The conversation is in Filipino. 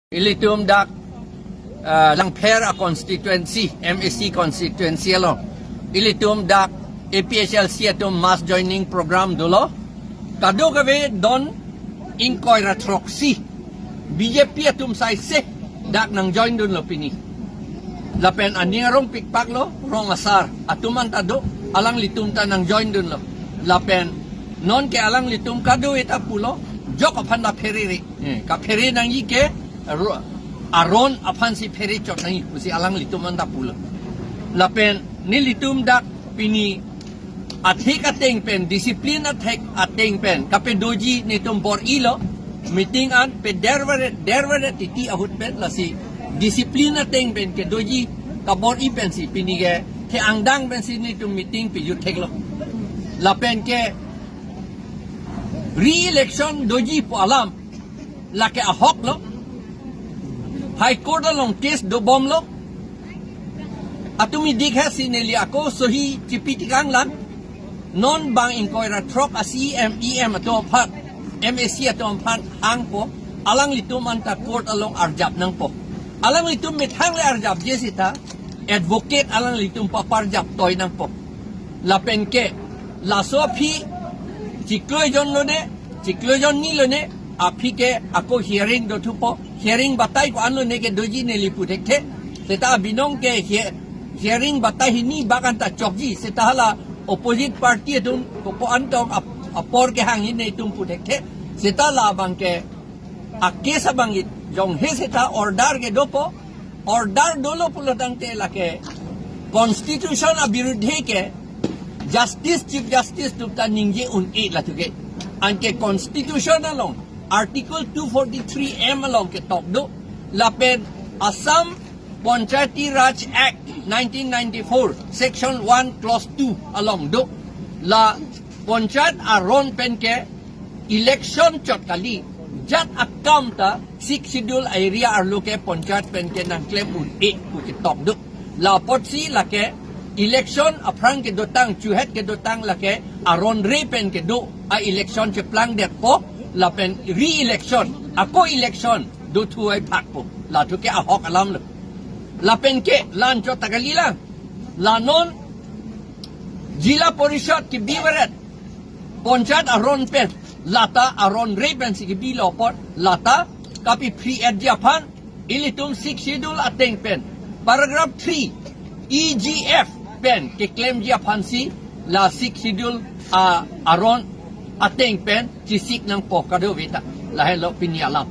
Ilitum dak lang phere constituency, MSC constituency lo. Ilitum dak APHLC atum mass joining program dolo. Kado kave don inkoy ratroksi. BJP atum sai se dak nang join dun lo pini. Lapen anirong pikpak lo rong asar atuman tado alang litum ta nang join dun lo. Lapen non ke alang litum kado eta pulo jok apan da phere ka phere nang ike Aron apan si phere chot nang ikusi alang litum anda pulo. Lapen ni litum dak pini athik ateng pen disiplin athik ateng pen kape doji nitum bor ilo meeting an pe derware titi ahut pen lasi disiplin ateng pen ke doji kabor I pen si pini ke angdang pen si nitum meeting pe yut thek lo. Lapen ke re-election doji po alam lake ahok lo. High Court along case do bom lo. Atumi dikha sineli ako sohi chipitikang lan non bang inkoy ratrok asi EM ato phat MSC ato phat hang po alang litum anta court along arjab nang po. Alang litum mithang le arjab jesita advocate alang litum paparjab toy nang po. Lapen ke laso phi chikloy jon lo ne chikloy jon ni lo ne api ke ako hearing do tu po hearing batay ko ano neke doji neliputek te seta binong ke hearing batay hini bakan ta chokji seta hala opposite party atun ko po antong apor ke hangin ne tum putek te seta labang ke akke sabangit jong he seta order ke dopo order dolo pulotang te lake constitution abirudhe ke justice chief justice tupta ningje un e latuke anke constitution along Article 243M along ke top do lapen Assam Panchayati Raj Act 1994 Section 1 Clause 2 along do la Panchayat Aron pen ke election chot kali jat akam ta 6 schedule area arlo ke Panchayat pen ke nang klem un e ku ke top do la potsi la ke election aprang ke dotang chuhet ke dotang la ke Aron re pen ke do a election che plang det po lapen re-election ako election do tuay pakpo la to ke ahok alam lo lapen ke lan cho tagalila lanon jila porishad ki biwaret Panchayat Aron pen lata Aron repen si ki bilo pot lata kapi free at Japan ilitum 6 schedule ateng pen paragraph 3 EGF pen ke claim Japan si la 6 schedule Aron ateng pen chisik ng po kado vita lahen lo pinialam